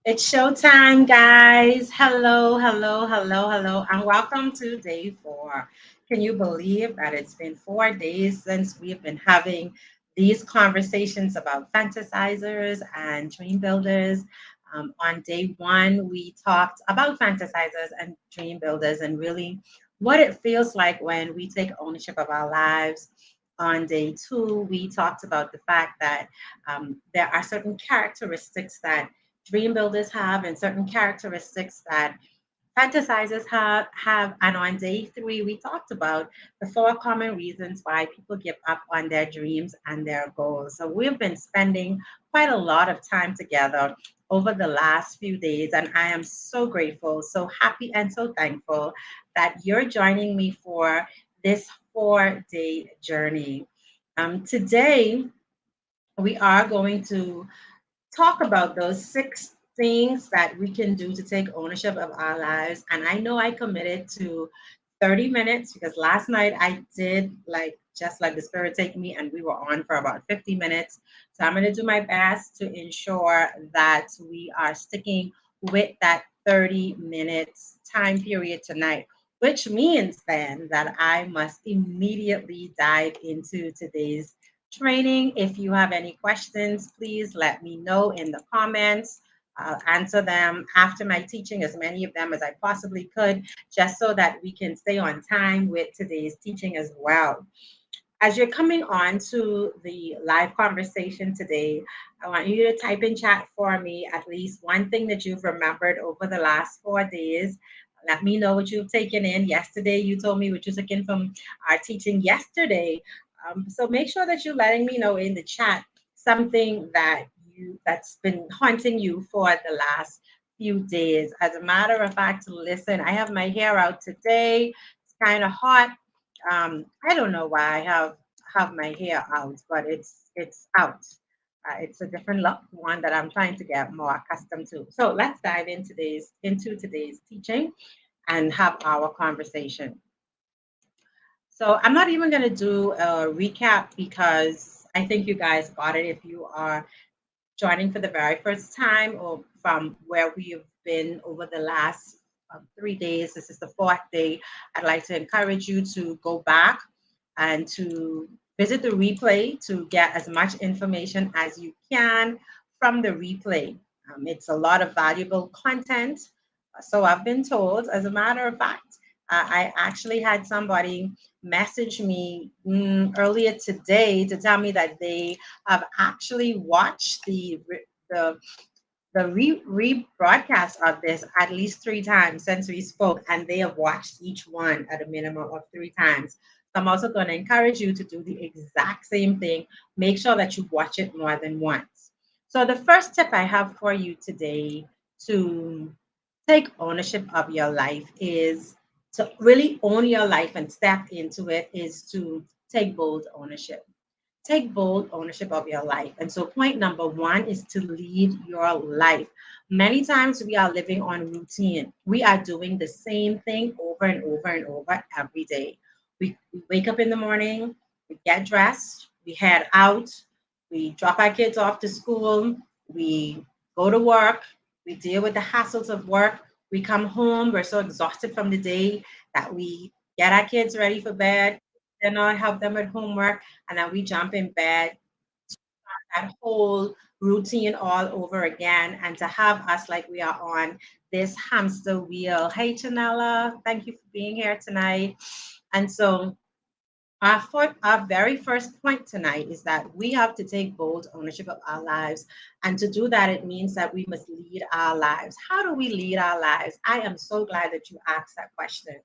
It's showtime, guys. Hello, hello, hello, hello, and welcome to day 4. Can you believe that it's been 4 days since we've been having these conversations about fantasizers and dream builders? On day 1, we talked about fantasizers and dream builders and really what it feels like when we take ownership of our lives. On day 2, we talked about the fact that there are certain characteristics that dream builders have and certain characteristics that fantasizers have. And on day 3, we talked about the 4 common reasons why people give up on their dreams and their goals. So we've been spending quite a lot of time together over the last few days, and I am so grateful, so happy, and so thankful that you're joining me for this 4-day journey. Today, we are going to talk about those 6 things that we can do to take ownership of our lives. And I know I committed to 30 minutes because last night I did like just like the spirit take me, and we were on for about 50 minutes. So I'm going to do my best to ensure that we are sticking with that 30 minutes time period tonight, which means then that I must immediately dive into today's training. If you have any questions, please let me know in the comments. I'll answer them after my teaching, as many of them as I possibly could, just so that we can stay on time with today's teaching as well. As you're coming on to the live conversation today, I want you to type in chat for me at least one thing that you've remembered over the last 4 days. Let me know what you've taken in. Yesterday, you told me what you took in from our teaching yesterday. So make sure that you're letting me know in the chat something that's been haunting you for the last few days. As a matter of fact, listen, I have my hair out today. It's kind of hot. I don't know why I have my hair out, but it's out. It's a different look, one that I'm trying to get more accustomed to. So let's dive into today's teaching and have our conversation. So I'm not even going to do a recap because I think you guys got it if you are joining for the very first time or from where we've been over the last 3 days. This is the 4th day. I'd like to encourage you to go back and to visit the replay to get as much information as you can from the replay. It's a lot of valuable content. So I've been told, as a matter of fact, I actually had somebody message me earlier today to tell me that they have actually watched the rebroadcast of this at least 3 times since we spoke, and they have watched each one at a minimum of 3 times. So I'm also going to encourage you to do the exact same thing. Make sure that you watch it more than once. So the first tip I have for you today to take ownership of your life is to really own your life and step into it is to take bold ownership. Take bold ownership of your life. And so, point number 1 is to lead your life. Many times we are living on routine. We are doing the same thing over and over and over every day. We wake up in the morning, we get dressed, we head out, we drop our kids off to school, we go to work, we deal with the hassles of work. We come home, we're so exhausted from the day that we get our kids ready for bed, dinner, help them with homework, and then we jump in bed, that whole routine all over again. And to have us like we are on this hamster wheel. Hey, Chanela, thank you for being here tonight. And so our very first point tonight is that we have to take bold ownership of our lives. And to do that, it means that we must lead our lives. How do we lead our lives? I am so glad that you asked that question.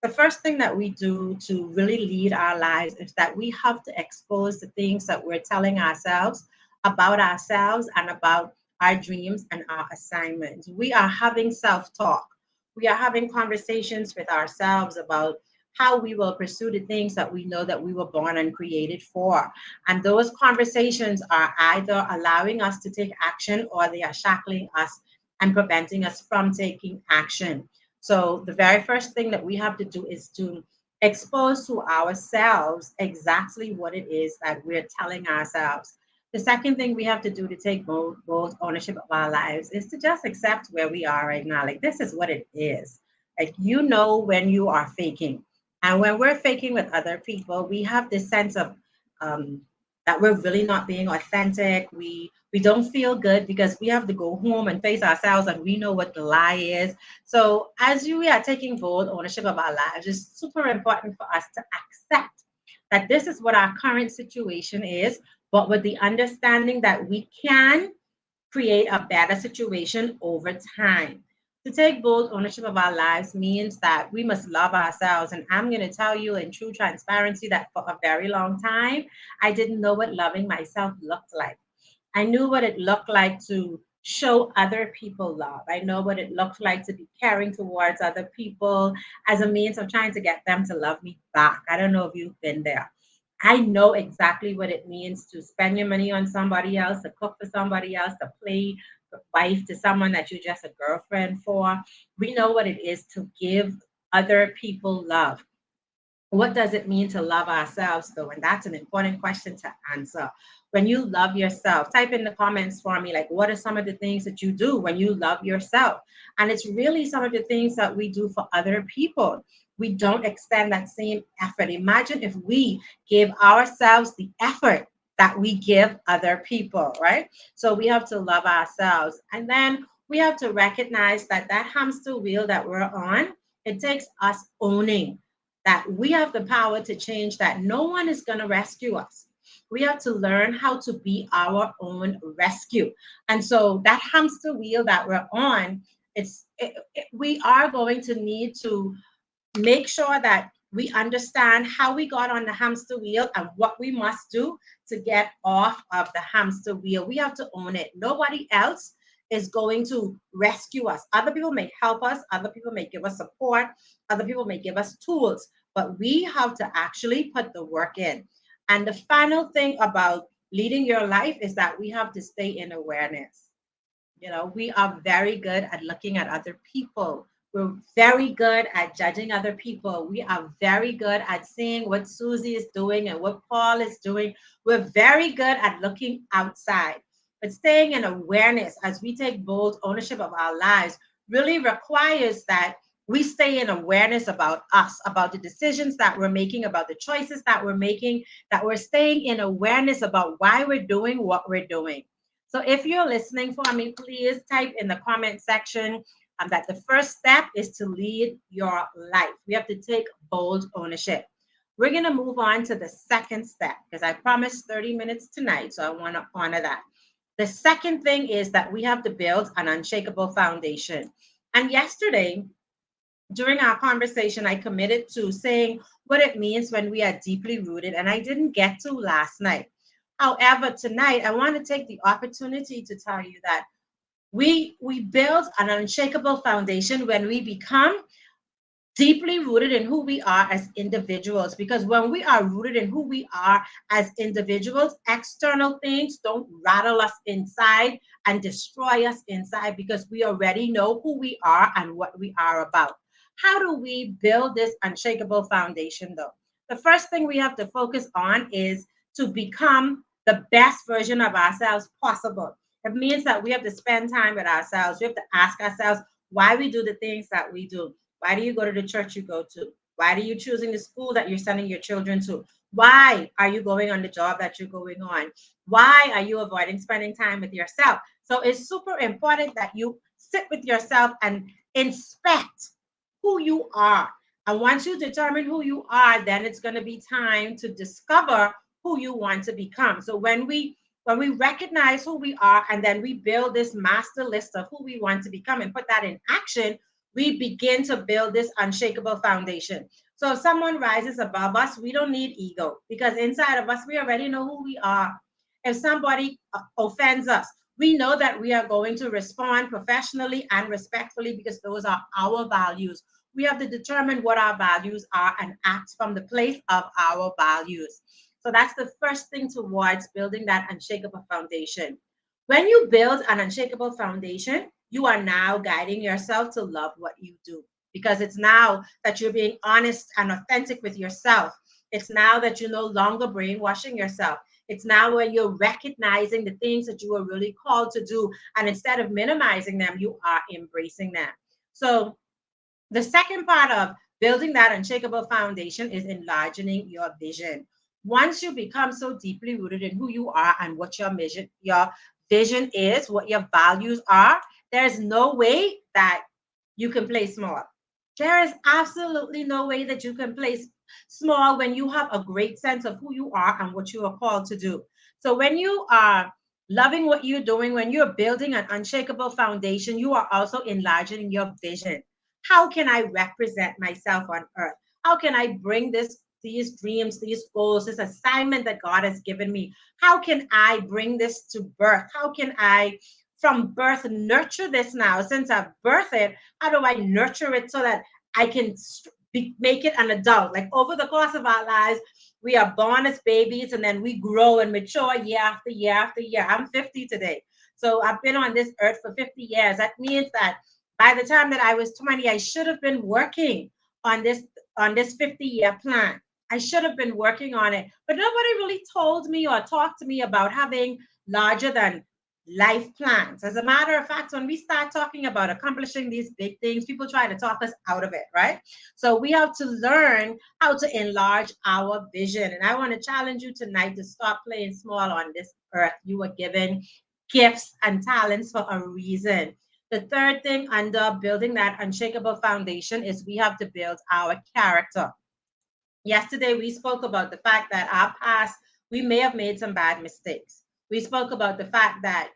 The first thing that we do to really lead our lives is that we have to expose the things that we're telling ourselves and about our dreams and our assignments. We are having self talk. We are having conversations with ourselves about how we will pursue the things that we know that we were born and created for. And those conversations are either allowing us to take action or they are shackling us and preventing us from taking action. So, the very first thing that we have to do is to expose to ourselves exactly what it is that we're telling ourselves. The second thing we have to do to take bold ownership of our lives is to just accept where we are right now. Like, this is what it is. Like, you know, when you are faking. And when we're faking with other people, we have this sense of um, that we're really not being authentic. We don't feel good because we have to go home and face ourselves and we know what the lie is. So as we are taking bold ownership of our lives, it's super important for us to accept that this is what our current situation is, but with the understanding that we can create a better situation over time. To take bold ownership of our lives means that we must love ourselves. And I'm going to tell you in true transparency that for a very long time, I didn't know what loving myself looked like. I knew what it looked like to show other people love. I know what it looked like to be caring towards other people as a means of trying to get them to love me back. I don't know if you've been there. I know exactly what it means to spend your money on somebody else, to cook for somebody else, to play wife to someone that you're just a girlfriend for. We know what it is to give other people love. What does it mean to love ourselves, though? And that's an important question to answer. When you love yourself, type in the comments for me, like, what are some of the things that you do when you love yourself? And it's really some of the things that we do for other people. We don't extend that same effort. Imagine if we gave ourselves the effort that we give other people, right? So we have to love ourselves. And then we have to recognize that that hamster wheel that we're on, it takes us owning that we have the power to change that. No one is going to rescue us. We have to learn how to be our own rescue. And so that hamster wheel that we're on, we are going to need to make sure that we understand how we got on the hamster wheel and what we must do to get off of the hamster wheel. We have to own it. Nobody else is going to rescue us. Other people may help us, other people may give us support, other people may give us tools, but we have to actually put the work in. And the final thing about leading your life is that we have to stay in awareness. You know, we are very good at looking at other people. We're very good at judging other people. We are very good at seeing what Susie is doing and what Paul is doing. We're very good at looking outside. But staying in awareness as we take bold ownership of our lives really requires that we stay in awareness about us, about the decisions that we're making, about the choices that we're making, that we're staying in awareness about why we're doing what we're doing. So if you're listening for me, please type in the comment section that the first step is to lead your life. We have to take bold ownership. We're going to move on to the second step because I promised 30 minutes tonight, so I want to honor that. The second thing is that we have to build an unshakable foundation. And yesterday, during our conversation, I committed to saying what it means when we are deeply rooted, and I didn't get to last night. However, tonight I want to take the opportunity to tell you that we build an unshakable foundation when we become deeply rooted in who we are as individuals. Because when we are rooted in who we are as individuals, external things don't rattle us inside and destroy us inside because we already know who we are and what we are about. How do we build this unshakable foundation, though? The first thing we have to focus on is to become the best version of ourselves possible. It means that we have to spend time with ourselves. We have to ask ourselves why we do the things that we do. Why do you go to the church you go to? Why are you choosing the school that you're sending your children to? Why are you going on the job that you're going on? Why are you avoiding spending time with yourself? So it's super important that you sit with yourself and inspect who you are. And once you determine who you are, then it's going to be time to discover who you want to become. So when we recognize who we are and then we build this master list of who we want to become and put that in action, we begin to build this unshakable foundation. So if someone rises above us, we don't need ego because inside of us, we already know who we are. If somebody offends us, we know that we are going to respond professionally and respectfully because those are our values. We have to determine what our values are and act from the place of our values. So that's the first thing towards building that unshakable foundation. When you build an unshakable foundation, you are now guiding yourself to love what you do because it's now that you're being honest and authentic with yourself. It's now that you're no longer brainwashing yourself. It's now when you're recognizing the things that you are really called to do. And instead of minimizing them, you are embracing them. So the second part of building that unshakable foundation is enlarging your vision. Once you become so deeply rooted in who you are and what your vision is, what your values are, there's no way that you can play small. There is absolutely no way that you can play small when you have a great sense of who you are and what you are called to do. So when you are loving what you're doing, when you're building an unshakable foundation, you are also enlarging your vision. How can I represent myself on earth? How can I bring these dreams, these goals, this assignment that God has given me? How can I bring this to birth? How can I from birth nurture this now? Since I've birthed it, how do I nurture it so that I can make it an adult? Like over the course of our lives, we are born as babies and then we grow and mature year after year after year. I'm 50 today. So I've been on this earth for 50 years. That means that by the time that I was 20, I should have been working on this 50-year plan. I should have been working on it. But nobody really told me or talked to me about having larger than life plans. As a matter of fact, when we start talking about accomplishing these big things, people try to talk us out of it, right? So we have to learn how to enlarge our vision. And I want to challenge you tonight to stop playing small on this earth. You were given gifts and talents for a reason. The third thing under building that unshakable foundation is we have to build our character. Yesterday, we spoke about the fact that our past, we may have made some bad mistakes. We spoke about the fact that,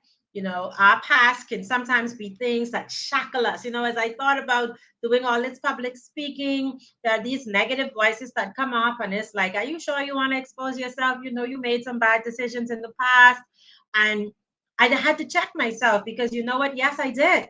our past can sometimes be things that shackle us. As I thought about doing all this public speaking, there are these negative voices that come up, and it's like, are you sure you want to expose yourself? You made some bad decisions in the past. And I had to check myself because you know what? Yes, I did.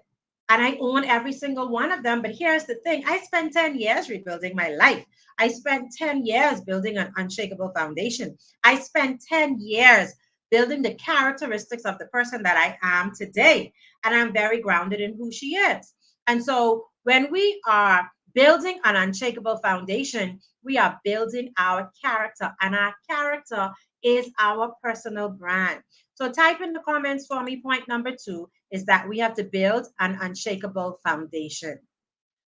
And I own every single one of them. But here's the thing, I spent 10 years rebuilding my life. I spent 10 years building an unshakable foundation. I spent 10 years building the characteristics of the person that I am today. And I'm very grounded in who she is. And so when we are building an unshakable foundation, we are building our character, and our character is our personal brand. So type in the comments for me. Point number 2 is that we have to build an unshakable foundation.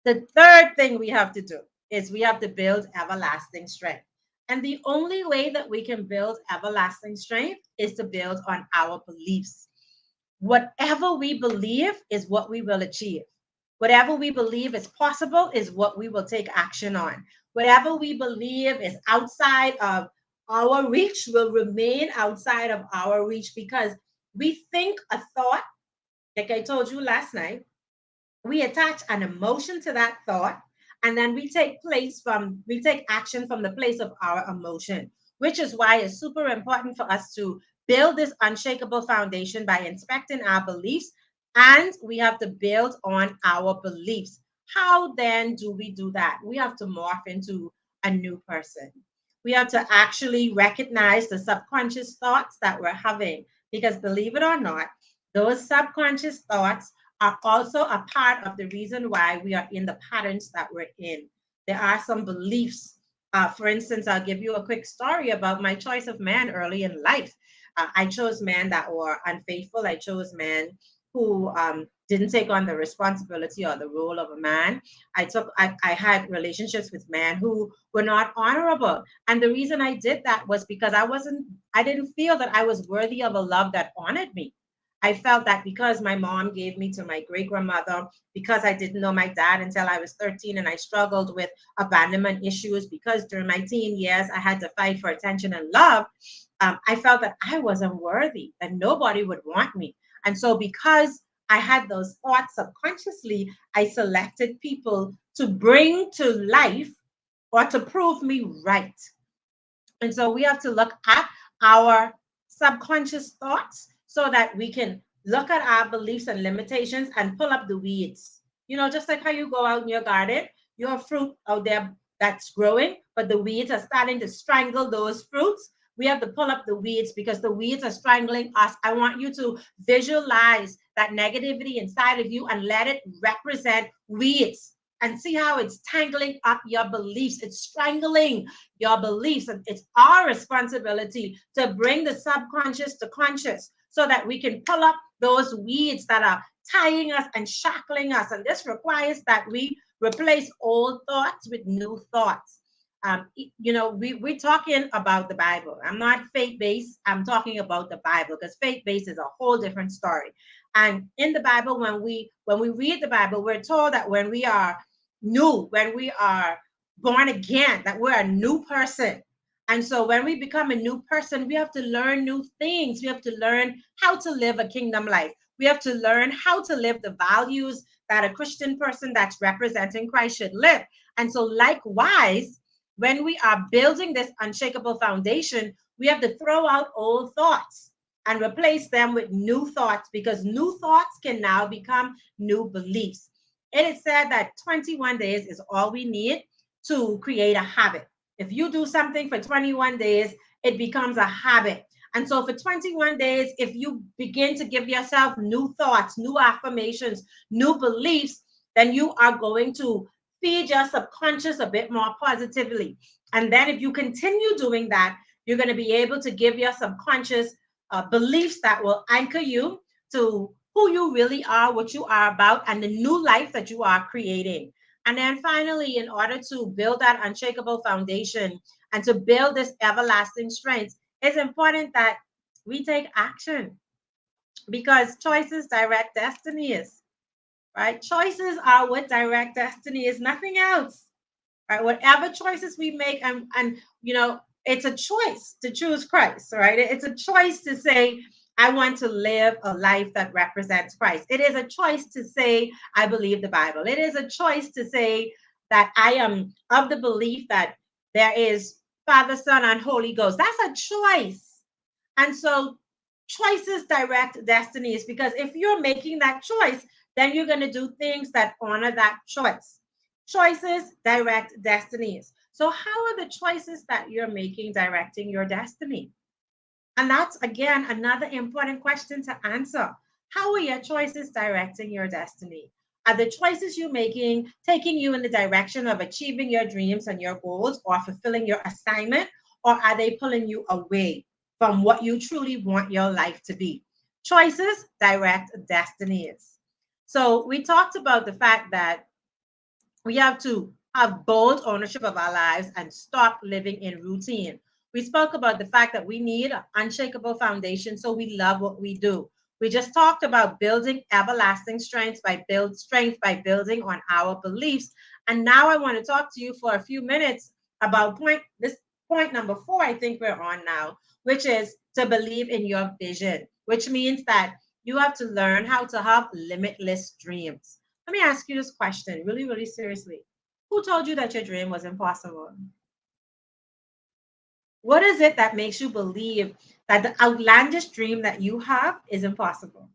The third thing we have to do is we have to build everlasting strength. And the only way that we can build everlasting strength is to build on our beliefs. Whatever we believe is what we will achieve. Whatever we believe is possible is what we will take action on. Whatever we believe is outside of our reach will remain outside of our reach because we think a thought, like I told you last night, we attach an emotion to that thought, and then we take action from the place of our emotion, which is why it's super important for us to build this unshakable foundation by inspecting our beliefs, and we have to build on our beliefs. How then do we do that? We have to morph into a new person. We have to actually recognize the subconscious thoughts that we're having, because believe it or not, those subconscious thoughts are also a part of the reason why we are in the patterns that we're in. There are some beliefs. For instance, I'll give you a quick story about my choice of man early in life. I chose men that were unfaithful. I chose men who didn't take on the responsibility or the role of a man. I had relationships with men who were not honorable. And the reason I did that was because I didn't feel that I was worthy of a love that honored me. I felt that because my mom gave me to my great grandmother, because I didn't know my dad until I was 13 and I struggled with abandonment issues, because during my teen years I had to fight for attention and love, I felt that I wasn't worthy, that nobody would want me. And so, because I had those thoughts subconsciously, I selected people to bring to life or to prove me right. And so we have to look at our subconscious thoughts so that we can look at our beliefs and limitations and pull up the weeds. Just like how you go out in your garden, you have fruit out there that's growing, but the weeds are starting to strangle those fruits. We have to pull up the weeds because the weeds are strangling us. I want you to visualize that negativity inside of you and let it represent weeds. and see how it's tangling up your beliefs. It's strangling your beliefs. And it's our responsibility to bring the subconscious to conscious so that we can pull up those weeds that are tying us and shackling us. And this requires that we replace old thoughts with new thoughts. We're talking about the Bible. I'm not faith-based. I'm talking about the Bible because faith-based is a whole different story. And in the Bible, when we read the Bible, we're told that when we are new, when we are born again, that we're a new person. And so when we become a new person, we have to learn new things. We have to learn how to live a kingdom life. We have to learn how to live the values that a Christian person that's representing Christ should live. And so likewise, when we are building this unshakable foundation, we have to throw out old thoughts and replace them with new thoughts because new thoughts can now become new beliefs. It is said that 21 days is all we need to create a habit. If you do something for 21 days, it becomes a habit. And so for 21 days, if you begin to give yourself new thoughts, new affirmations, new beliefs, then you are going to feed your subconscious a bit more positively. And then if you continue doing that, you're going to be able to give your subconscious beliefs that will anchor you to who you really are, what you are about, and the new life that you are creating. And then finally, in order to build that unshakable foundation and to build this everlasting strength, it's important that we take action because choices direct destinies, right? Choices are what direct destiny is, nothing else. Right? Whatever choices we make, and it's a choice to choose Christ, right? It's a choice to say, I want to live a life that represents Christ. It is a choice to say, I believe the Bible. It is a choice to say that I am of the belief that there is Father, Son, and Holy Ghost. That's a choice. And so choices direct destinies because if you're making that choice, then you're going to do things that honor that choice. Choices direct destinies. So, how are the choices that you're making directing your destiny? And that's again another important question to answer. How are your choices directing your destiny? Are the choices you're making taking you in the direction of achieving your dreams and your goals or fulfilling your assignment? Or are they pulling you away from what you truly want your life to be? Choices direct destinies. So, we talked about the fact that we have to have bold ownership of our lives and stop living in routine. We spoke about the fact that we need an unshakable foundation so we love what we do. We just talked about building everlasting strength by building on our beliefs. And now I want to talk to you for a few minutes about point number 4 I think we're on now, which is to believe in your vision, which means that you have to learn how to have limitless dreams. Let me ask you this question really, really seriously. Who told you that your dream was impossible? What is it that makes you believe that the outlandish dream that you have is impossible?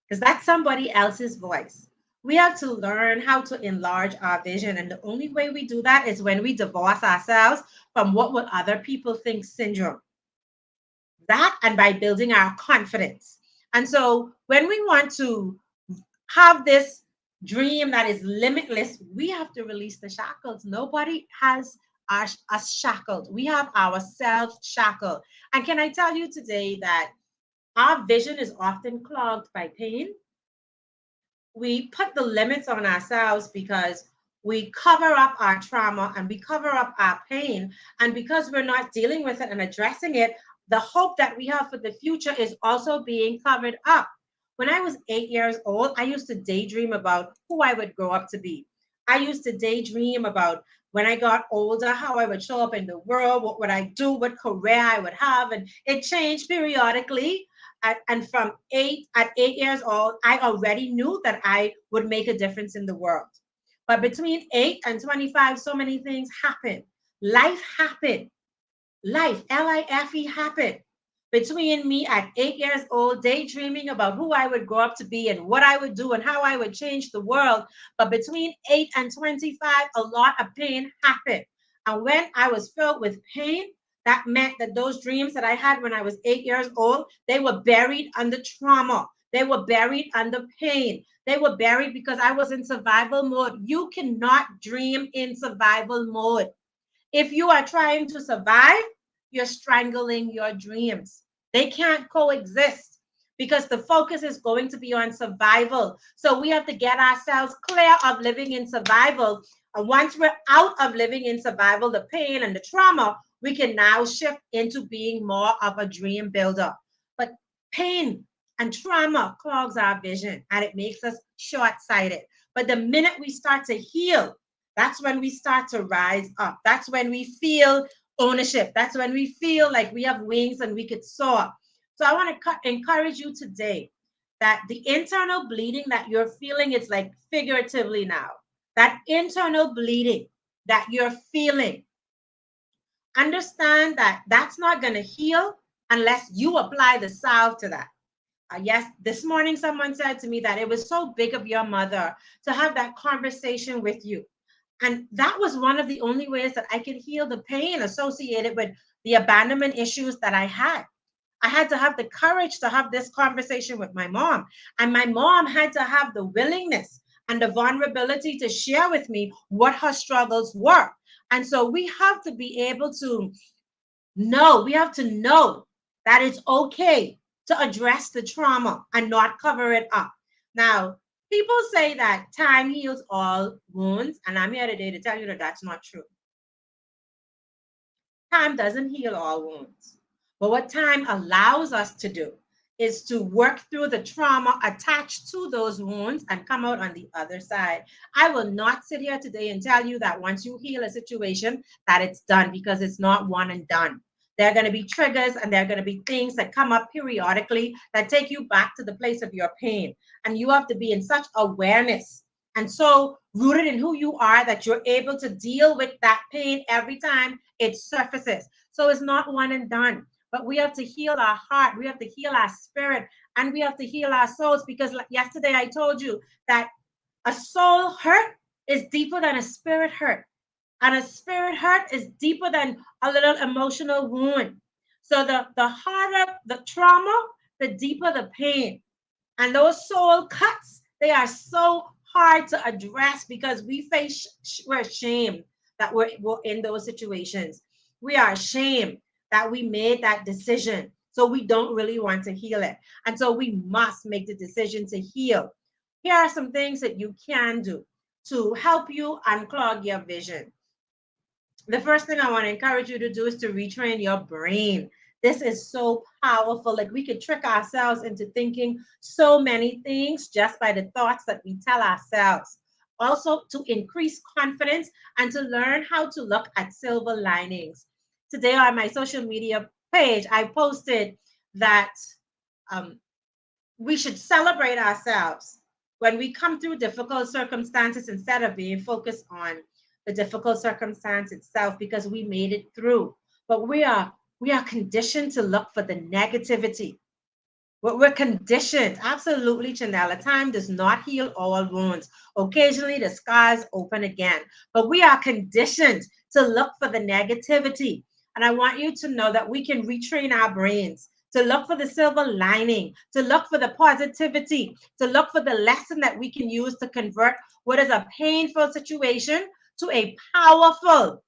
Because that's somebody else's voice. We have to learn how to enlarge our vision. And the only way we do that is when we divorce ourselves from what would other people think syndrome. That and by building our confidence. And so when we want to have this dream that is limitless, we have to release the shackles. Nobody has us shackled. We have ourselves shackled. And can I tell you today that our vision is often clogged by pain? We put the limits on ourselves because we cover up our trauma and we cover up our pain. And because we're not dealing with it and addressing it, the hope that we have for the future is also being covered up. When I was 8 years old, I used to daydream about who I would grow up to be. I used to daydream about when I got older, how I would show up in the world, what would I do, what career I would have. And it changed periodically. And from 8 years old, I already knew that I would make a difference in the world. But between 8 and 25, so many things happened. Life happened. Life, Life happened. Between me at 8 years old, daydreaming about who I would grow up to be and what I would do and how I would change the world. But between 8 and 25, a lot of pain happened. And when I was filled with pain, that meant that those dreams that I had when I was 8 years old, they were buried under trauma They were buried under pain. They were buried because I was in survival mode. You cannot dream in survival mode. If you are trying to survive, you're strangling your dreams. They can't coexist because the focus is going to be on survival. So we have to get ourselves clear of living in survival. And once we're out of living in survival, the pain and the trauma, we can now shift into being more of a dream builder. But pain and trauma clogs our vision and it makes us short sighted. But the minute we start to heal, that's when we start to rise up. That's when we feel ownership. That's when we feel like we have wings and we could soar. So I want to encourage you today that the internal bleeding that you're feeling is like figuratively now. That internal bleeding that you're feeling, understand that that's not going to heal unless you apply the salve to that. Yes, this morning someone said to me that it was so big of your mother to have that conversation with you. And that was one of the only ways that I could heal the pain associated with the abandonment issues that I had. I had to have the courage to have this conversation with my mom. And my mom had to have the willingness and the vulnerability to share with me what her struggles were. And so we have to be able to we have to know that it's okay to address the trauma and not cover it up. Now, people say that time heals all wounds, and I'm here today to tell you that that's not true. Time doesn't heal all wounds. But what time allows us to do is to work through the trauma attached to those wounds and come out on the other side. I will not sit here today and tell you that once you heal a situation that it's done, because it's not one and done. There are going to be triggers and there are going to be things that come up periodically that take you back to the place of your pain. And you have to be in such awareness and so rooted in who you are that you're able to deal with that pain every time it surfaces. So it's not one and done, but we have to heal our heart, we have to heal our spirit, and we have to heal our souls, because like yesterday I told you that a soul hurt is deeper than a spirit hurt. And a spirit hurt is deeper than a little emotional wound. So the harder the trauma, the deeper the pain. And those soul cuts, they are so hard to address because we're ashamed that we're in those situations. We are ashamed that we made that decision. So we don't really want to heal it. And so we must make the decision to heal. Here are some things that you can do to help you unclog your vision. The first thing I want to encourage you to do is to retrain your brain. This is so powerful. Like, we could trick ourselves into thinking so many things just by the thoughts that we tell ourselves. Also, to increase confidence and to learn how to look at silver linings. Today on my social media page, I posted that we should celebrate ourselves when we come through difficult circumstances instead of being focused on the difficult circumstance itself, because we made it through. But we are conditioned to look for the negativity. We're conditioned. Absolutely, Chanel. Time does not heal all wounds. Occasionally, the scars open again. But we are conditioned to look for the negativity. And I want you to know that we can retrain our brains to look for the silver lining, to look for the positivity, to look for the lesson that we can use to convert what is a painful situation to a powerful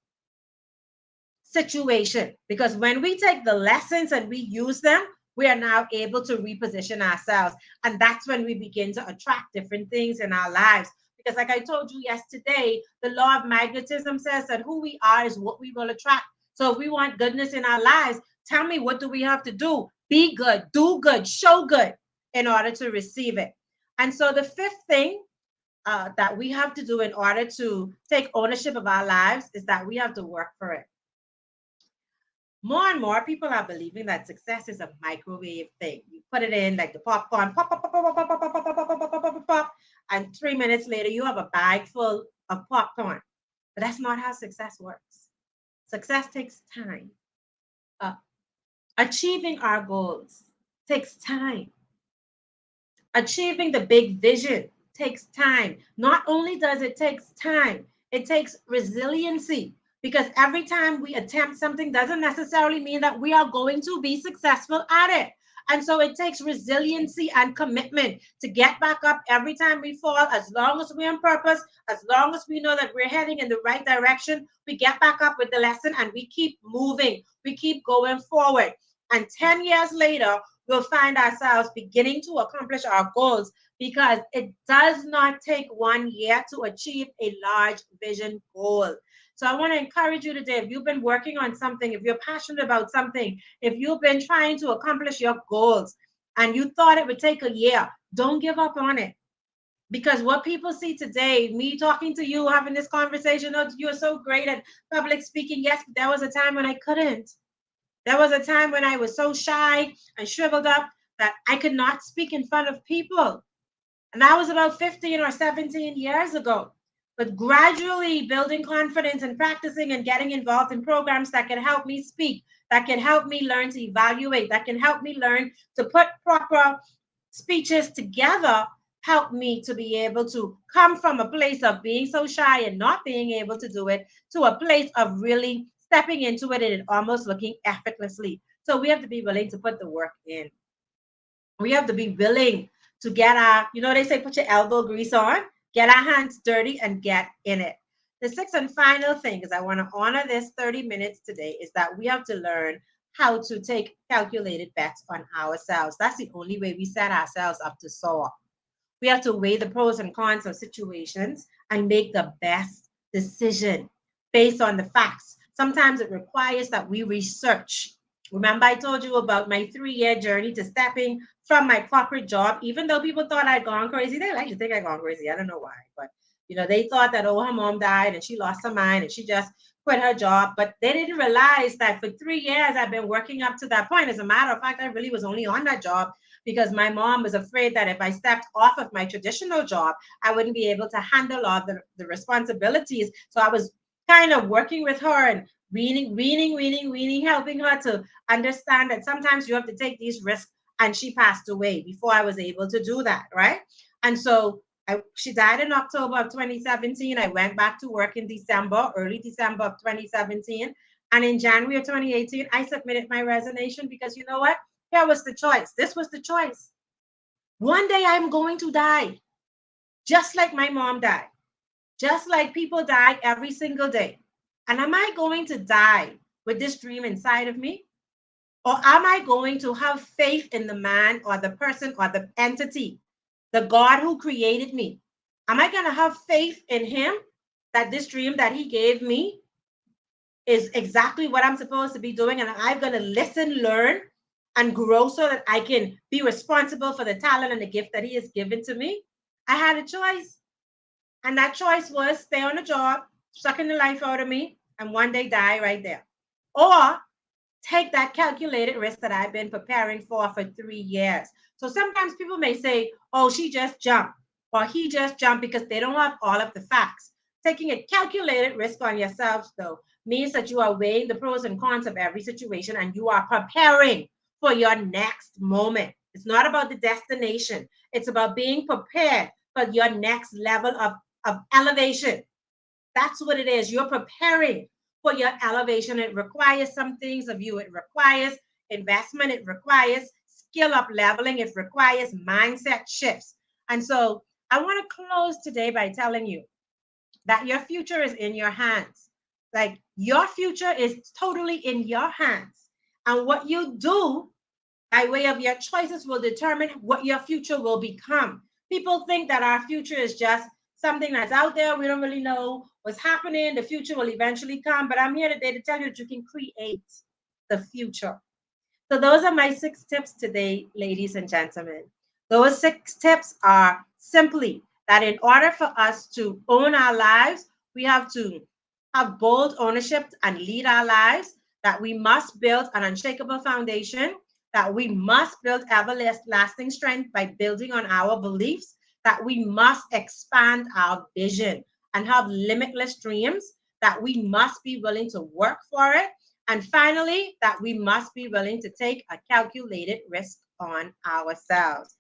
situation. Because when we take the lessons and we use them, we are now able to reposition ourselves. And that's when we begin to attract different things in our lives. Because like I told you yesterday, the law of magnetism says that who we are is what we will attract. So if we want goodness in our lives, tell me, what do we have to do? Be good, do good, show good in order to receive it. And so the fifth thing that we have to do in order to take ownership of our lives is that we have to work for it. More and more people are believing that success is a microwave thing. You put it in like the popcorn, pop, pop, pop, pop, pop, pop, pop, pop, pop, pop, pop, pop, pop, and 3 minutes later you have a bag full of popcorn. But that's not how success works. Success takes time. Achieving our goals takes time. Achieving the big vision takes time. Not only does it take time, it takes resiliency, because every time we attempt something doesn't necessarily mean that we are going to be successful at it. And so it takes resiliency and commitment to get back up every time we fall. As long as we're on purpose, as long as we know that we're heading in the right direction, we get back up with the lesson and we keep moving. We keep going forward. And 10 years later, we'll find ourselves beginning to accomplish our goals because it does not take 1 year to achieve a large vision goal. So I want to encourage you today, if you've been working on something, if you're passionate about something, if you've been trying to accomplish your goals and you thought it would take a year, don't give up on it. Because what people see today, me talking to you, having this conversation, oh, you're so great at public speaking. Yes, but there was a time when I couldn't. There was a time when I was so shy and shriveled up that I could not speak in front of people. And that was about 15 or 17 years ago. But gradually building confidence and practicing and getting involved in programs that can help me speak, that can help me learn to evaluate, that can help me learn to put proper speeches together, help me to be able to come from a place of being so shy and not being able to do it to a place of really stepping into it and it almost looking effortlessly. So we have to be willing to put the work in. We have to be willing to get our, they say put your elbow grease on, get our hands dirty and get in it. The sixth and final thing is I want to honor this 30 minutes today is that we have to learn how to take calculated bets on ourselves. That's the only way we set ourselves up to soar. We have to weigh the pros and cons of situations and make the best decision based on the facts. Sometimes it requires that we research. Remember, I told you about my 3-year journey to stepping from my corporate job. Even though people thought I'd gone crazy, they like to think I'd gone crazy. I don't know why, but they thought that, oh, her mom died and she lost her mind and she just quit her job. But they didn't realize that for 3 years I've been working up to that point. As a matter of fact, I really was only on that job because my mom was afraid that if I stepped off of my traditional job, I wouldn't be able to handle all the responsibilities. So I was kind of working with her and weaning, helping her to understand that sometimes you have to take these risks. And she passed away before I was able to do that, right? And so she died in October of 2017. I went back to work in December, early December of 2017. And in January of 2018, I submitted my resignation because you know what? Here was the choice. This was the choice. One day I'm going to die, just like my mom died, just like people die every single day. And am I going to die with this dream inside of me? Or am I going to have faith in the man or the person or the entity, the God who created me? Am I going to have faith in him that this dream that he gave me is exactly what I'm supposed to be doing? And I'm going to listen, learn, and grow so that I can be responsible for the talent and the gift that he has given to me? I had a choice. And that choice was stay on the job, sucking the life out of me, and one day die right there. Or take that calculated risk that I've been preparing for 3 years. So sometimes people may say, oh, she just jumped or he just jumped because they don't have all of the facts. Taking a calculated risk on yourself, though, means that you are weighing the pros and cons of every situation and you are preparing for your next moment. It's not about the destination. It's about being prepared for your next level of elevation. That's what it is. You're preparing for your elevation. It requires some things of you. It requires investment. It requires skill up leveling. It requires mindset shifts. And so I want to close today by telling you that your future is in your hands. Like your future is totally in your hands. And what you do by way of your choices will determine what your future will become. People think that our future is just something that's out there. We don't really know what's happening. The future will eventually come. But I'm here today to tell you that you can create the future. So those are my 6 tips today, ladies and gentlemen. Those 6 tips are simply that in order for us to own our lives, we have to have bold ownership and lead our lives, that we must build an unshakable foundation, that we must build everlasting strength by building on our beliefs, that we must expand our vision and have limitless dreams, that we must be willing to work for it, and finally, that we must be willing to take a calculated risk on ourselves.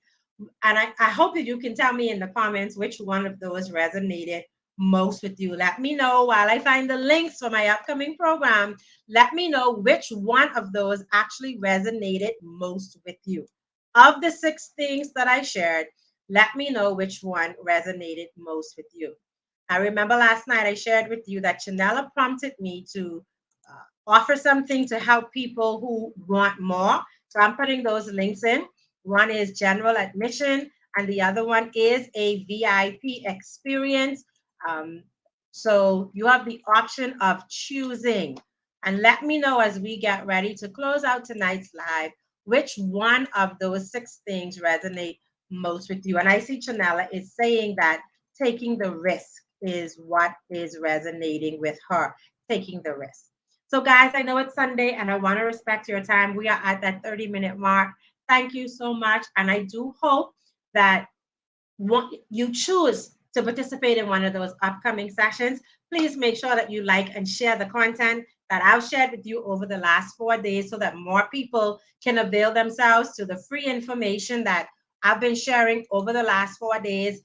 And I hope that you can tell me in the comments which one of those resonated most with you. Let me know while I find the links for my upcoming program. Let me know which one of those actually resonated most with you. of the six things that I shared, let me know which one resonated most with you. I remember last night I shared with you that Chanela prompted me to offer something to help people who want more. So I'm putting those links in. One is general admission, and the other one is a VIP experience. Um, so you have the option of choosing. And let me know as we get ready to close out tonight's live which one of those six things resonate most with you. And I see Chanela is saying that taking the risk is what is resonating with her, taking the risk. So, guys, I know it's Sunday and I want to respect your time. We are at that 30-minute mark. Thank you so much. And I do hope that you choose to participate in one of those upcoming sessions, please make sure that you like and share the content that I've shared with you over the last 4 days so that more people can avail themselves to the free information that I've been sharing over the last 4 days.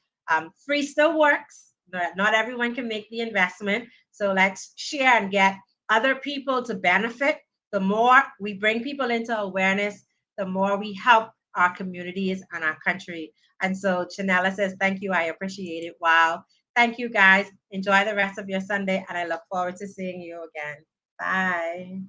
Free still works. Not everyone can make the investment. So let's share and get other people to benefit. The more we bring people into awareness, the more we help our communities and our country. And so Chanela says, thank you. I appreciate it. Wow. Thank you, guys. Enjoy the rest of your Sunday. And I look forward to seeing you again. Bye.